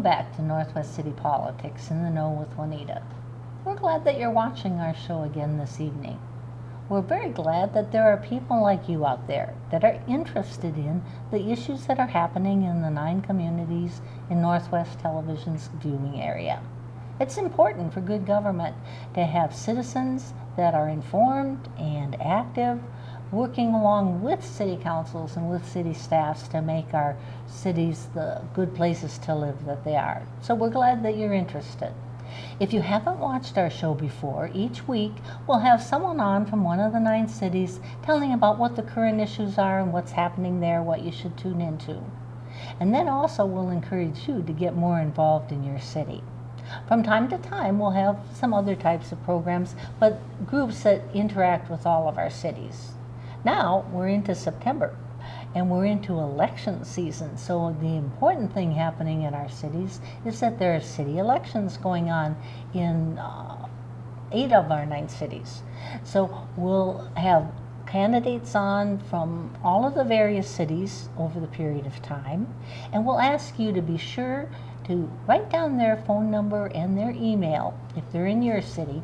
back to Northwest City Politics in the Know with Juanita. We're glad that you're watching our show again this evening. We're very glad that there are people like you out there that are interested in the issues that are happening in the 9 communities in Northwest Television's viewing area. It's important for good government to have citizens that are informed and active, working along with city councils and with city staffs to make our cities the good places to live that they are. So we're glad that you're interested. If you haven't watched our show before, each week we'll have someone on from one of the 9 cities telling about what the current issues are and what's happening there, what you should tune into. And then also we'll encourage you to get more involved in your city. From time to time we'll have some other types of programs, but groups that interact with all of our cities. Now we're into September and we're into election season, so the important thing happening in our cities is that there are city elections going on in 8 of our 9 cities. So we'll have candidates on from all of the various cities over the period of time, and we'll ask you to be sure to write down their phone number and their email if they're in your city,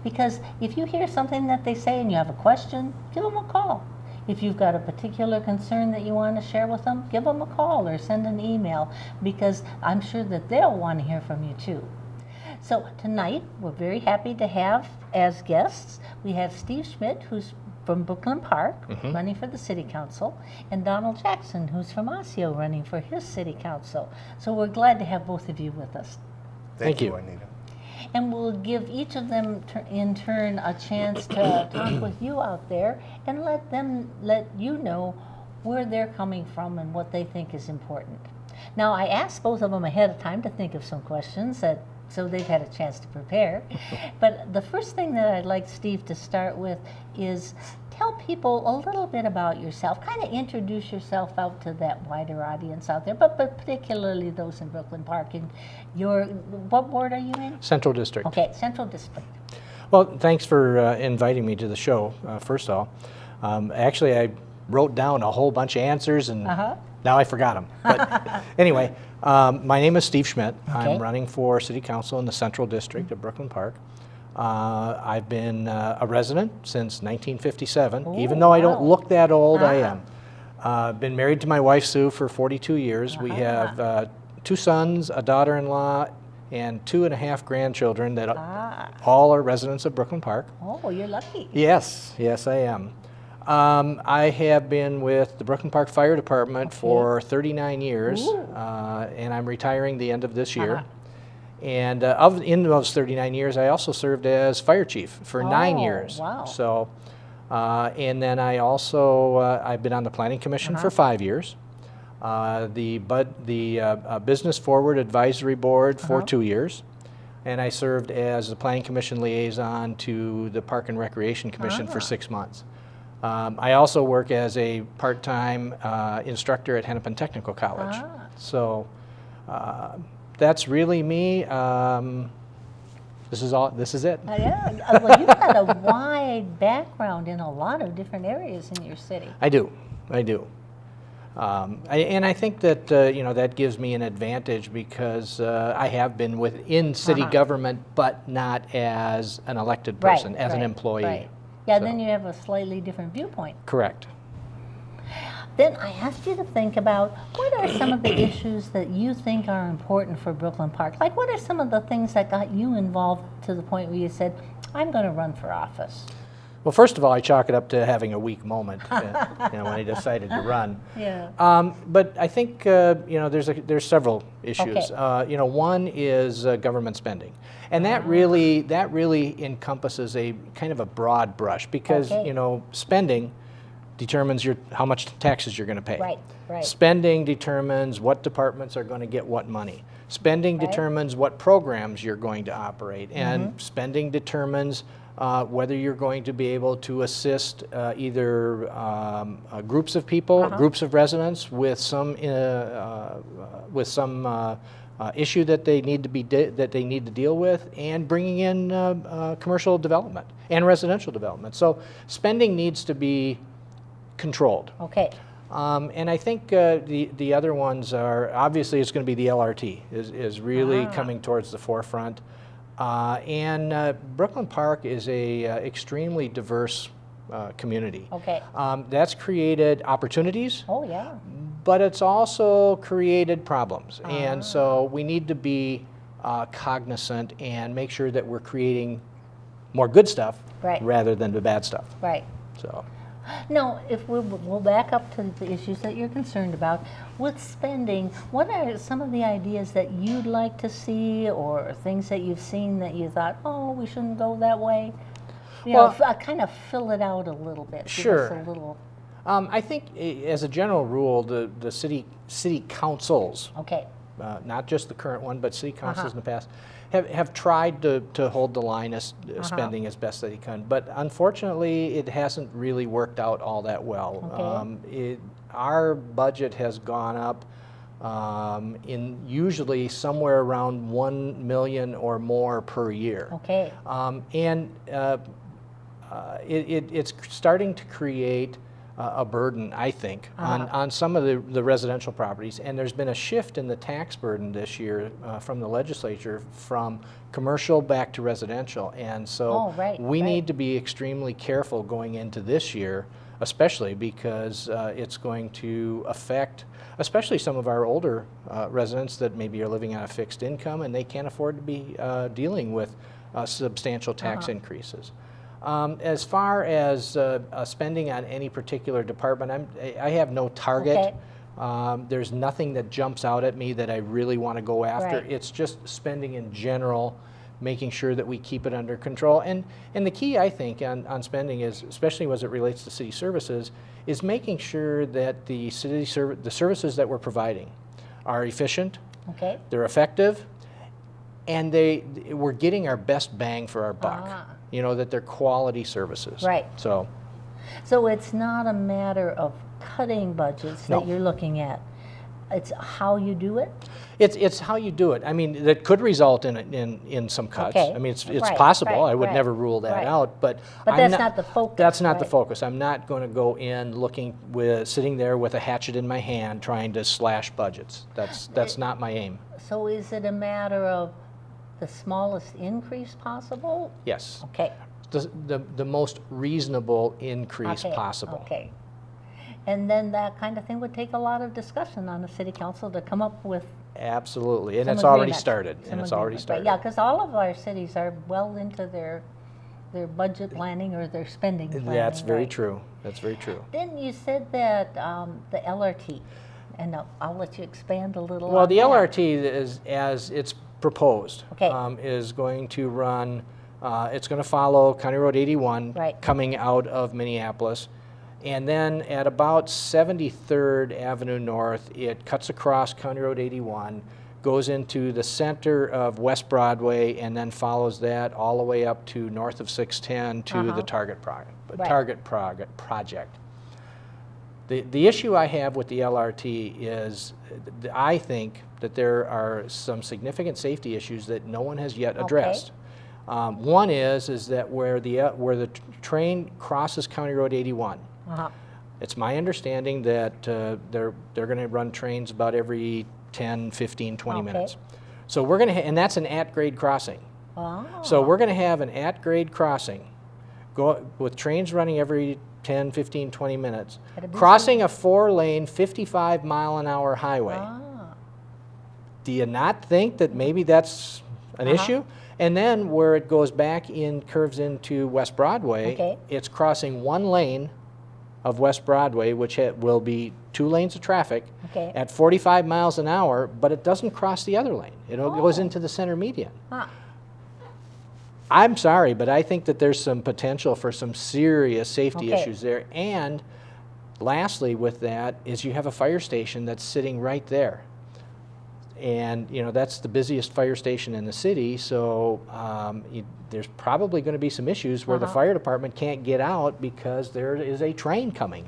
because if you hear something that they say and you have a question, give them a call. If you've got a particular concern that you want to share with them, give them a call or send an email, because I'm sure that they'll want to hear from you too. So tonight, we're very happy to have as guests, we have Steve Schmidt, who's from Brooklyn Park, running for the City Council, and Donald Jackson, who's from Osseo, running for his City Council. So we're glad to have both of you with us. Thank you, Juanita. And we'll give each of them in turn a chance to talk with you out there and let you know where they're coming from and what they think is important. Now, I asked both of them ahead of time to think of some questions so they've had a chance to prepare. But the first thing that I'd like Steve to start with is tell people a little bit about yourself, kind of introduce yourself out to that wider audience out there, but particularly those in Brooklyn Park. And what ward are you in? Central District. Okay, Central District. Well, thanks for inviting me to the show, first of all. Actually, I wrote down a whole bunch of answers, and now I forgot them. But anyway, my name is Steve Schmidt. Okay. I'm running for City Council in the Central District of Brooklyn Park. I've been a resident since 1957. Oh, even though I don't look that old, I am. Been married to my wife, Sue, for 42 years. We have 2 sons, a daughter-in-law, and 2.5 grandchildren that all are residents of Brooklyn Park. Oh, you're lucky. Yes, I am. I have been with the Brooklyn Park Fire Department for 39 years, and I'm retiring the end of this year. And in those 39 years, I also served as fire chief for 9 years. Wow. So, and then I also, I've been on the Planning Commission for 5 years, the Business Forward Advisory Board for 2 years, and I served as the Planning Commission liaison to the Park and Recreation Commission for 6 months. I also work as a part-time instructor at Hennepin Technical College. So that's really me. This is it. Yeah. Well, you've got a wide background in a lot of different areas in your city. I do. And I think that that gives me an advantage because I have been within city government, but not as an elected person, as an employee. Right. Yeah, so. Then you have a slightly different viewpoint. Correct. Then I asked you to think about what are some of the issues that you think are important for Brooklyn Park? Like, what are some of the things that got you involved to the point where you said, I'm going to run for office? Well, first of all, I chalk it up to having a weak moment when I decided to run. Yeah. But I think there's several issues. Okay. One is government spending, and that really encompasses a kind of a broad brush because spending determines how much taxes you're going to pay. Right. Spending determines what departments are going to get what money. Spending determines what programs you're going to operate, and spending determines whether you're going to be able to assist either groups of people, groups of residents with some issue that they need to deal with, and bringing in commercial development and residential development. So spending needs to be controlled. Okay. And I think the other ones are, obviously it's going to be the LRT is really coming towards the forefront. And Brooklyn Park is a extremely diverse community. Okay. That's created opportunities. Oh, yeah. But it's also created problems. And so we need to be cognizant and make sure that we're creating more good stuff rather than the bad stuff. Right. So. Now, if we'll back up to the issues that you're concerned about, with spending, what are some of the ideas that you'd like to see, or things that you've seen that you thought, oh, we shouldn't go that way? You know, kind of fill it out a little bit. Sure. Give us a little. I think as a general rule, the city councils, not just the current one, but city councils in the past, have tried to hold the line as spending as best they can. But unfortunately, it hasn't really worked out all that well. Our budget has gone up in usually somewhere around $1 million or more per year. Okay. It's starting to create a burden, I think, on some of the residential properties. And there's been a shift in the tax burden this year from the legislature from commercial back to residential. And so we need to be extremely careful going into this year, especially because it's going to affect especially some of our older residents that maybe are living on a fixed income and they can't afford to be dealing with substantial tax increases. As far as spending on any particular department, I have no target. There's nothing that jumps out at me that I really want to go after. It's just spending in general, making sure that we keep it under control. And the key, I think, on spending is, especially as it relates to city services, is making sure that the services that we're providing are efficient, they're effective, and we're getting our best bang for our buck. You know, that they're quality services. Right. So it's not a matter of cutting budgets that you're looking at. It's how you do it? It's how you do it. I mean, that could result in some cuts. I mean, it's possible. I would never rule that out. But that's not the focus. That's not the focus. I'm not going to go in sitting there with a hatchet in my hand trying to slash budgets. That's not my aim. So is it a matter of the smallest increase possible? Yes. Okay. The most reasonable increase possible. Okay. And then that kind of thing would take a lot of discussion on the city council to come up with. Absolutely, and it's already started. Yeah, because all of our cities are well into their budget planning or their spending planning. That's very true. That's very true. Then you said that the LRT, and I'll let you expand a little. Well, on the that. LRT is, as it's proposed, is going to run. It's going to follow County Road 81 coming out of Minneapolis. And then at about 73rd Avenue North, it cuts across County Road 81, goes into the center of West Broadway, and then follows that all the way up to north of 610 to the Target project. The issue I have with the LRT is I think that there are some significant safety issues that no one has yet addressed. One is that where the train crosses County Road 81, it's my understanding that they're going to run trains about every 10, 15, 20 minutes. So we're going to, and that's an at-grade crossing. So we're going to have an at-grade crossing with trains running every 10, 15, 20 minutes, crossing a 4-lane, 55-mile-an-hour highway. Do you not think that maybe that's an issue? And then where it goes back in, curves into West Broadway, it's crossing 1 lane of West Broadway, which will be 2 lanes of traffic at 45 miles an hour, but it doesn't cross the other lane. It goes into the center median. I'm sorry, but I think that there's some potential for some serious safety issues there. And lastly with that is you have a fire station that's sitting right there. And you know, that's the busiest fire station in the city, so there's probably going to be some issues where the fire department can't get out because there is a train coming.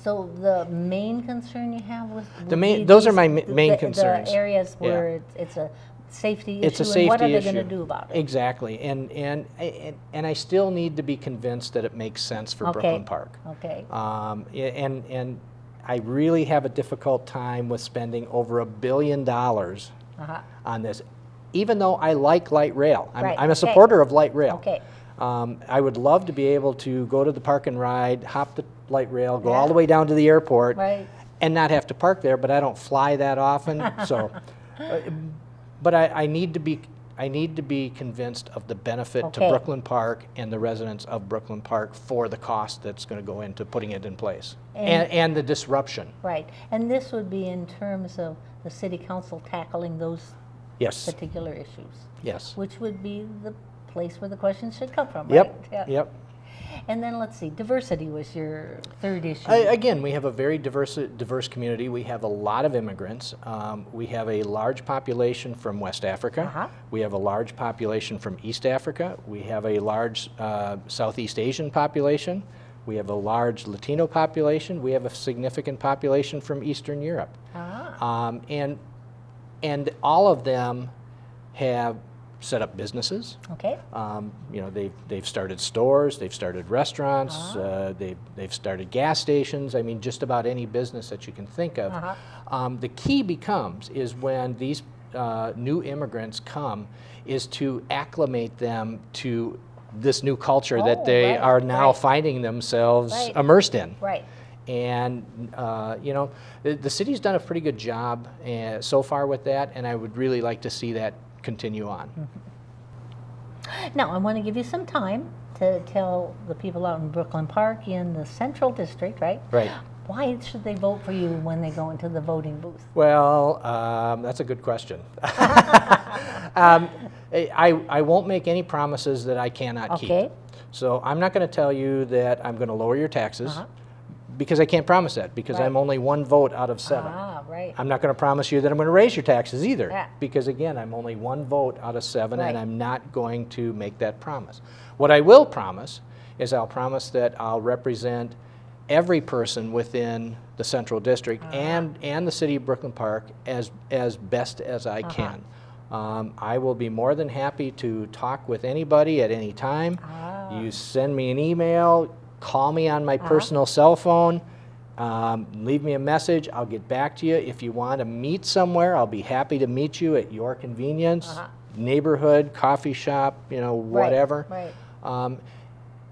So the main concern you have with those are my main concerns. The areas where it's a safety It's a issue, safety and what are they issue. going to do about it? Exactly, and I still need to be convinced that it makes sense for Brooklyn Park. Okay. And I really have a difficult time with spending over $1 billion on this, even though I like light rail. I'm a supporter of light rail. Okay. I would love to be able to go to the park and ride, hop the light rail, go all the way down to the airport, and not have to park there. But I don't fly that often, so. But I need to be convinced of the benefit to Brooklyn Park and the residents of Brooklyn Park for the cost that's going to go into putting it in place, and the disruption. Right, and this would be in terms of the city council tackling those particular issues. Yes. Which would be the place where the questions should come from, right? Yep. And then let's see, diversity was your third issue. Again, we have a very diverse community. We have a lot of immigrants. We have a large population from West Africa. We have a large population from East Africa. We have a large Southeast Asian population. We have a large Latino population. We have a significant population from Eastern Europe. And all of them have set up businesses. Okay. You know, they've started stores, they've started restaurants, they've started gas stations. I mean, just about any business that you can think of. The key is when these new immigrants come, is to acclimate them to this new culture that they are now finding themselves immersed in. Right. And you know, the city's done a pretty good job so far with that, and I would really like to see that continue on. Now, I want to give you some time to tell the people out in Brooklyn Park in the Central District, right? Right. Why should they vote for you when they go into the voting booth? Well, that's a good question. I won't make any promises that I cannot keep. So I'm not going to tell you that I'm going to lower your taxes. Because I can't promise that, because I'm only one vote out of 7. I'm not going to promise you that I'm going to raise your taxes either, because again, I'm only one vote out of 7, and I'm not going to make that promise. What I will promise is I'll promise that I'll represent every person within the Central District and the city of Brooklyn Park as best as I can. I will be more than happy to talk with anybody at any time. You send me an email, call me on my personal cell phone, leave me a message, I'll get back to you. If you want to meet somewhere, I'll be happy to meet you at your convenience, neighborhood, coffee shop, you know, whatever. And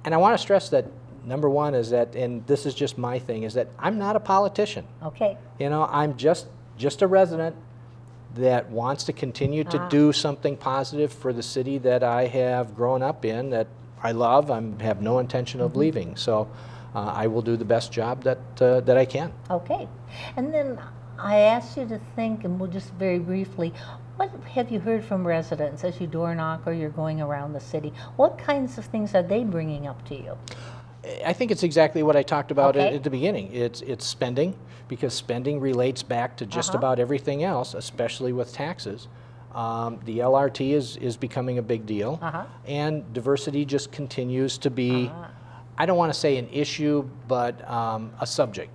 I want to stress that, number one is that, and this is just my thing, is that I'm not a politician. You know, I'm just a resident that wants to continue to do something positive for the city that I have grown up in, that I love. I have no intention of leaving, so I will do the best job that I can. Okay, and then I asked you to think, and we'll just very briefly, what have you heard from residents as you door knock or you're going around the city? What kinds of things are they bringing up to you? I think it's exactly what I talked about at the beginning. It's spending, because spending relates back to just about everything else, especially with taxes. The LRT is becoming a big deal, and diversity just continues to be, I don't want to say an issue, but a subject.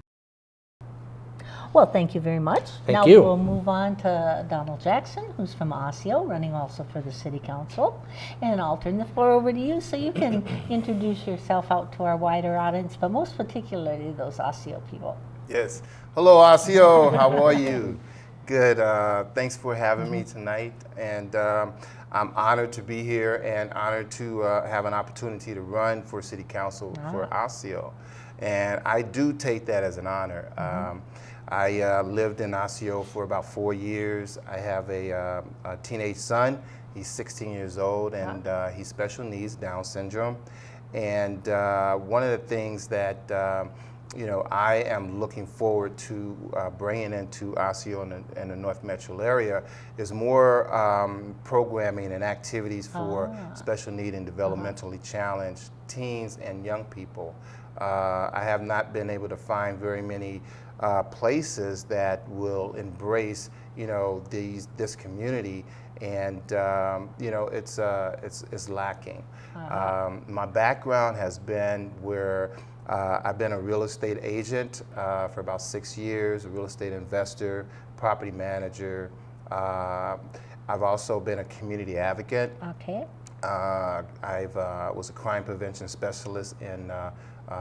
Well, thank you very much. Thank you. Now we'll move on to Donald Jackson, who's from Osseo, running also for the City Council. And I'll turn the floor over to you so you can introduce yourself out to our wider audience, but most particularly those Osseo people. Yes. Hello, Osseo. How are you? Good. Thanks for having me tonight. And I'm honored to be here and honored to have an opportunity to run for City Council for Osseo. And I do take that as an honor. I lived in Osseo for about 4 years. I have a teenage son. He's 16 years old, and he's special needs, Down syndrome. And one of the things that you know, I am looking forward to bringing into Osseo and the North Metro area is more programming and activities for special need and developmentally challenged teens and young people. I have not been able to find very many places that will embrace, you know, this community, and you know, it's lacking. My background has been where I've been a real estate agent for about 6 years, a real estate investor, property manager, I've also been a community advocate. Okay. I was a crime prevention specialist in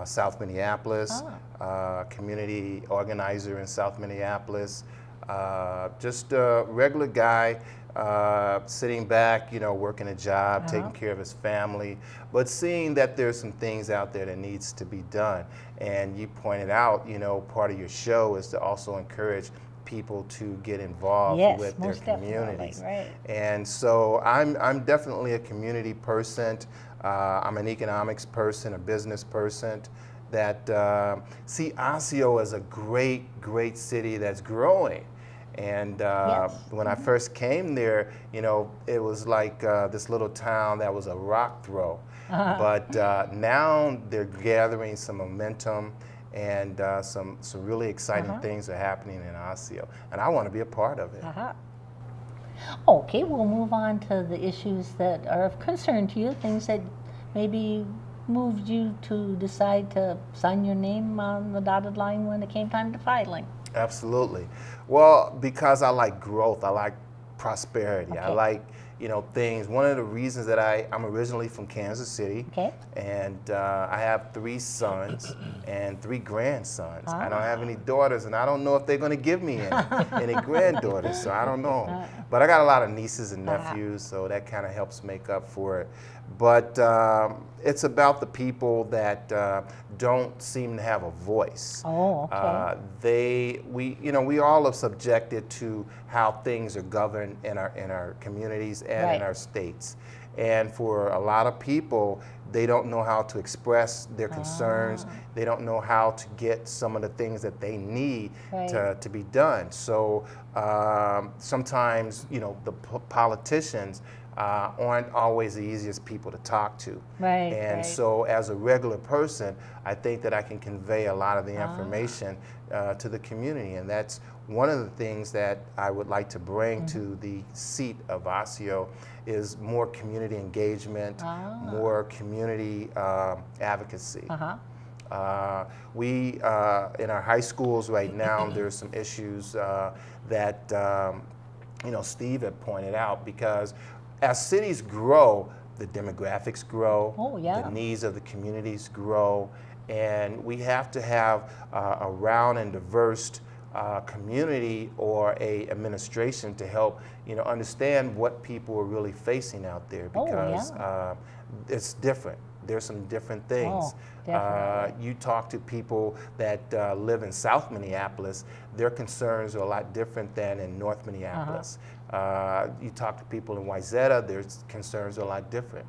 South Minneapolis, community organizer in South Minneapolis, just a regular guy, sitting back, working a job, taking care of his family, but seeing that there's some things out there that needs to be done. And you pointed out, part of your show is to also encourage people to get involved with their communities. Right. And so I'm definitely a community person. I'm an economics person, a business person that see Osseo as a great city that's growing. And when I first came there, it was like this little town that was a rock throw. But now they're gathering some momentum, and some really exciting things are happening in Osseo, and I want to be a part of it. Okay, we'll move on to the issues that are of concern to you, things that maybe moved you to decide to sign your name on the dotted line when it came time to filing. Absolutely. Well, because I like growth, I like prosperity, I like things. One of the reasons that I'm originally from Kansas City, and I have 3 sons and 3 grandsons. I don't have any daughters, and I don't know if they're going to give me any granddaughters, so I don't know. But I got a lot of nieces and nephews, so that kind of helps make up for it. But it's about the people that don't seem to have a voice. We all are subjected to how things are governed in our communities and in our states. And for a lot of people, they don't know how to express their concerns. They don't know how to get some of the things that they need to be done. So sometimes, the politicians aren't always the easiest people to talk to. So as a regular person, I think that I can convey a lot of the information to the community, and that's one of the things that I would like to bring to the seat of Osseo is more community engagement, more community advocacy. We, in our high schools right now, there's some issues that Steve had pointed out, because as cities grow, the demographics grow, the needs of the communities grow, and we have to have a round and diverse community or a administration to help understand what people are really facing out there, because it's different. There's some different things. You talk to people that live in South Minneapolis, their concerns are a lot different than in North Minneapolis. You talk to people in Wayzata, their concerns are a lot different.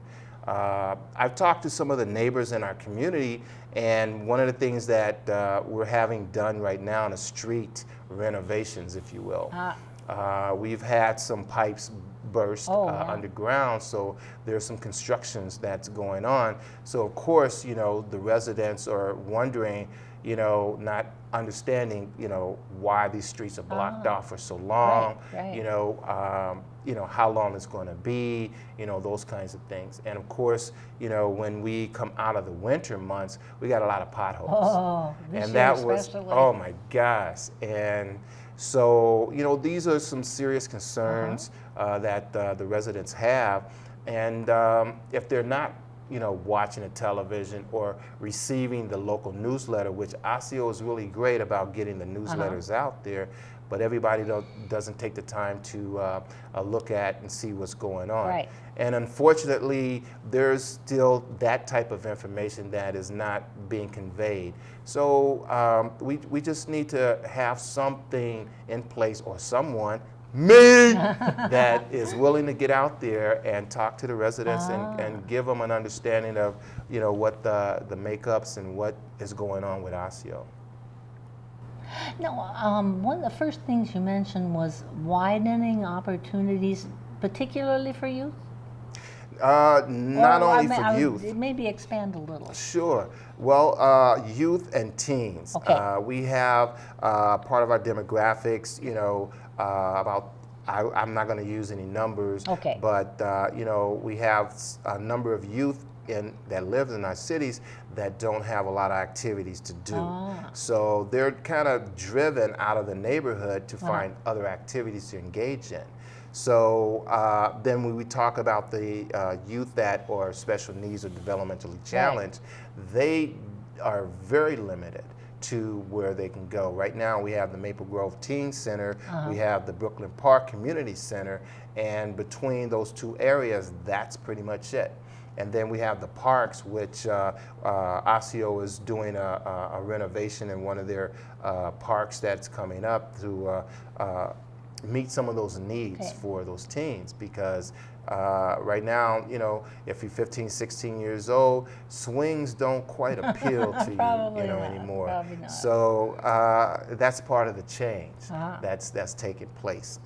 I've talked to some of the neighbors in our community, and one of the things that we're having done right now in the street renovations, if you will. We've had some pipes burst underground, so there's some constructions that's going on. So of course, the residents are wondering, not understanding, why these streets are blocked off for so long, how long it's going to be, those kinds of things. And of course, when we come out of the winter months, we got a lot of potholes. And that was, oh my gosh. And so, these are some serious concerns that the residents have. And if they're not, watching the television or receiving the local newsletter, which Osseo is really great about getting the newsletters out there, but everybody doesn't take the time to look at and see what's going on. And unfortunately, there's still that type of information that is not being conveyed. So we just need to have something in place, or someone, me, that is willing to get out there and talk to the residents and give them an understanding of what the makeups and what is going on with Osseo. Now, one of the first things you mentioned was widening opportunities, particularly for youth? Not only for youth. Maybe expand a little. Sure. Well, youth and teens. We have part of our demographics, about, I'm not going to use any numbers, but we have a number of youth that live in our cities that don't have a lot of activities to do. So they're kind of driven out of the neighborhood to find other activities to engage in. So then when we talk about the youth that are special needs or developmentally challenged, they are very limited to where they can go. Right now we have the Maple Grove Teen Center, we have the Brooklyn Park Community Center, and between those two areas, that's pretty much it. And then we have the parks, which Osseo is doing a renovation in one of their parks that's coming up to meet some of those needs for those teens, because right now, you know, if you're 15, 16 years old, swings don't quite appeal to you, you know, anymore. Probably not. So that's part of the change that's taking place.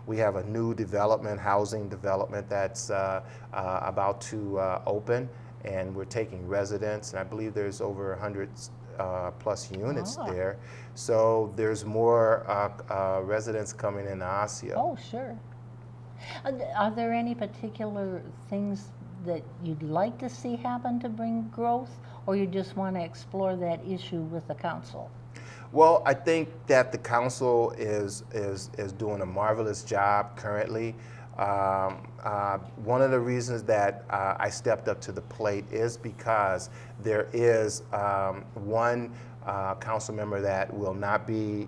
We have a new development, housing development that's about to open, and we're taking residents, and I believe there's over 100 plus units there. So there's more residents coming in Osseo. Oh, sure. Are there any particular things that you'd like to see happen to bring growth, or you just want to explore that issue with the council? Well, I think that the council is doing a marvelous job currently. One of the reasons that I stepped up to the plate is because there is one council member that will not be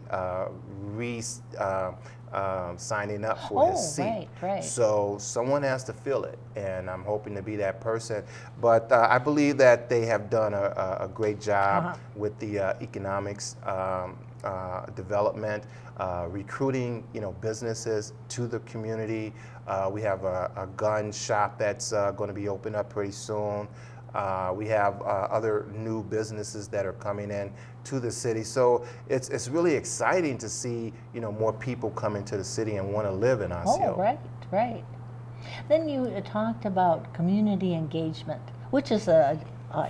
signing up for his seat. Right. So someone has to fill it, and I'm hoping to be that person. But I believe that they have done a great job with the economics development, recruiting, you know, businesses to the community. We have a gun shop that's going to be opening up pretty soon. We have other new businesses that are coming in to the city. So it's really exciting to see, you know, more people come into the city and want to live in Osseo. Oh, right. Then you talked about community engagement, which is a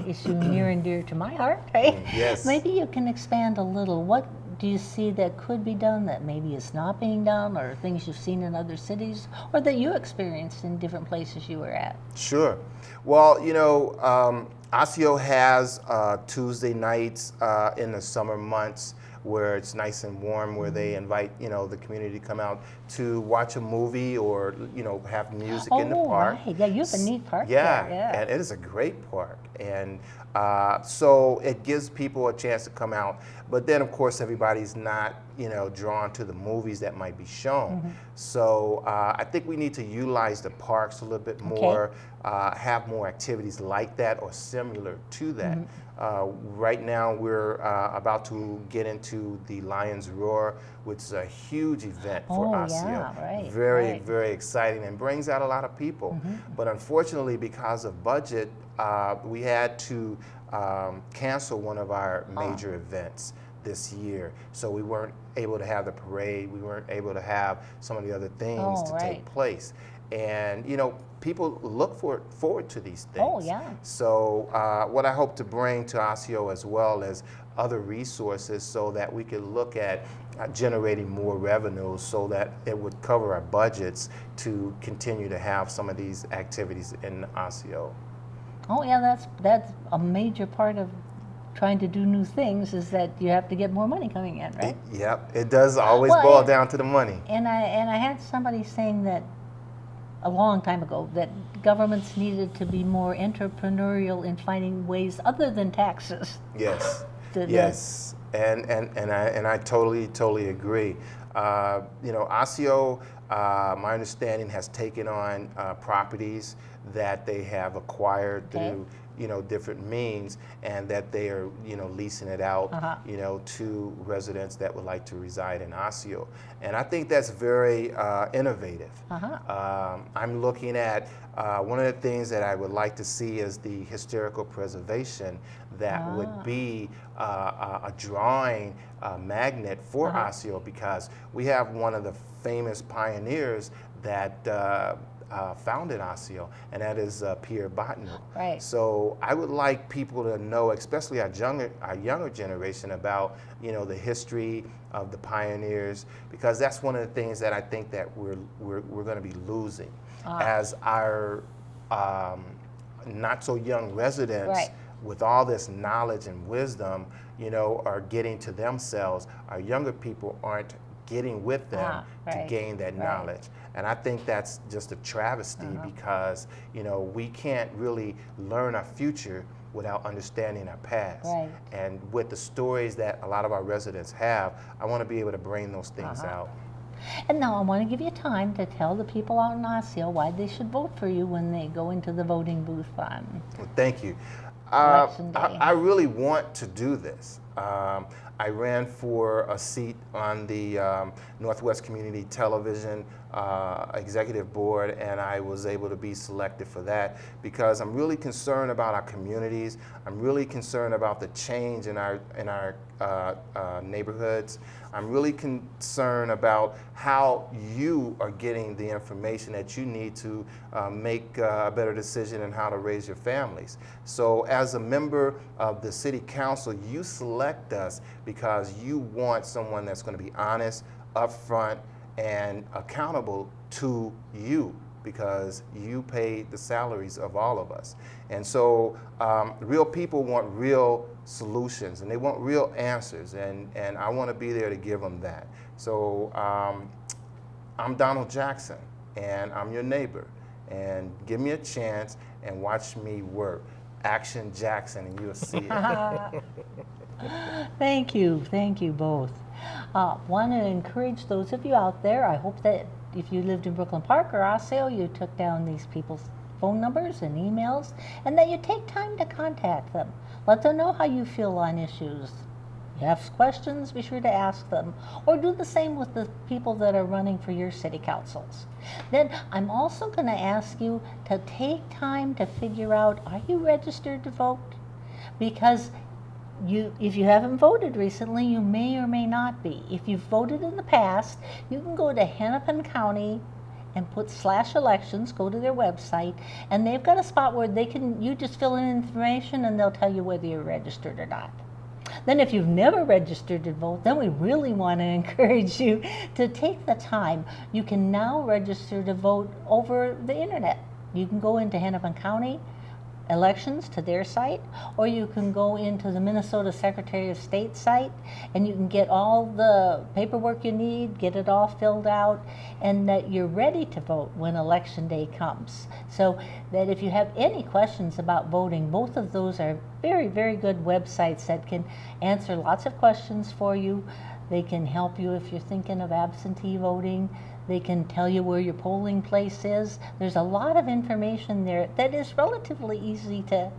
issue near and dear to my heart, right? Yes. Maybe you can expand a little. What do you see that could be done that maybe is not being done, or things you've seen in other cities, or that you experienced in different places you were at? Sure. Well, you know, Osseo has Tuesday nights in the summer months where it's nice and warm, where they invite, you know, the community to come out to watch a movie or, you know, have music in the park. Right. Yeah, you have a neat park Yeah, there. Yeah, and it is a great park. And so it gives people a chance to come out. But then, of course, everybody's not, you know, drawn to the movies that might be shown. So I think we need to utilize the parks a little bit more, have more activities like that or similar to that. Right now, we're about to get into the Lion's Roar, which is a huge event for Osseo. Yeah, right. Very exciting, and brings out a lot of people. But unfortunately, because of budget, we had to cancel one of our major events this year. So we weren't able to have the parade. We weren't able to have some of the other things to take place. And, you know, people look forward to these things. Oh, yeah. So what I hope to bring to Osseo as well is other resources so that we could look at generating more revenue so that it would cover our budgets to continue to have some of these activities in Osseo. Oh, yeah, that's a major part of trying to do new things, is that you have to get more money coming in, right? Yep, it does always boil down to the money. And I had somebody saying that a long time ago, that governments needed to be more entrepreneurial in finding ways other than taxes. Yes, yes, and I totally agree. You know, Osseo, my understanding, has taken on properties that they have acquired through, you know, different means, and that they are, you know, leasing it out, you know, to residents that would like to reside in Osseo. And I think that's very innovative. I'm looking at one of the things that I would like to see is the historical preservation that would be a drawing magnet for Osseo, because we have one of the famous pioneers that founded Osseo, and that is Pierre Bottineau. Right. So I would like people to know, especially our younger generation, about, you know, the history of the pioneers, because that's one of the things that I think that we're going to be losing as our not so young residents with all this knowledge and wisdom, you know, are getting to themselves. Our younger people aren't getting with them to Right, gain that right. knowledge. And I think that's just a travesty because, you know, we can't really learn our future without understanding our past. Right. And with the stories that a lot of our residents have, I want to be able to bring those things out. And now I want to give you time to tell the people out in Osseo why they should vote for you when they go into the voting booth on Well, thank you. Election Day. I really want to do this. I ran for a seat on the Northwest Community Television Executive Board, and I was able to be selected for that because I'm really concerned about our communities. I'm really concerned about the change in our neighborhoods. I'm really concerned about how you are getting the information that you need to make a better decision in how to raise your families. So as a member of the City Council, you select us because you want someone that's going to be honest, upfront, and accountable to you because you pay the salaries of all of us. And so real people want real solutions and they want real answers, and I want to be there to give them that. So I'm Donald Jackson and I'm your neighbor, and give me a chance and watch me work. Action Jackson, and you'll see it. Thank you both. Want to encourage those of you out there, I hope that if you lived in Brooklyn Park or Osseo, you took down these people's phone numbers and emails, and that you take time to contact them. Let them know how you feel on issues. You have questions, be sure to ask them, or do the same with the people that are running for your city councils. Then I'm also going to ask you to take time to figure out, are you registered to vote? Because if you haven't voted recently, you may or may not be. If you've voted in the past, you can go to Hennepin County and put /elections, go to their website, and they've got a spot where you just fill in information and they'll tell you whether you're registered or not. Then if you've never registered to vote, then we really want to encourage you to take the time. You can now register to vote over the internet. You can go into Hennepin County elections to their site, or you can go into the Minnesota Secretary of State site and you can get all the paperwork you need, get it all filled out, and that you're ready to vote when election day comes. So that if you have any questions about voting, both of those are very, very good websites that can answer lots of questions for you. They can help you if you're thinking of absentee voting. They can tell you where your polling place is. There's a lot of information there that is relatively easy to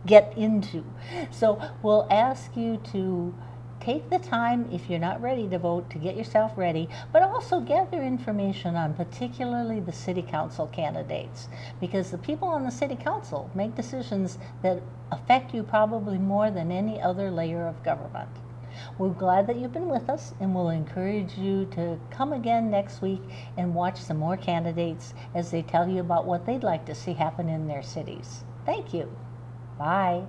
get into. So we'll ask you to take the time, if you're not ready to vote, to get yourself ready, but also gather information on particularly the city council candidates, because the people on the city council make decisions that affect you probably more than any other layer of government. We're glad that you've been with us, and we'll encourage you to come again next week and watch some more candidates as they tell you about what they'd like to see happen in their cities. Thank you. Bye.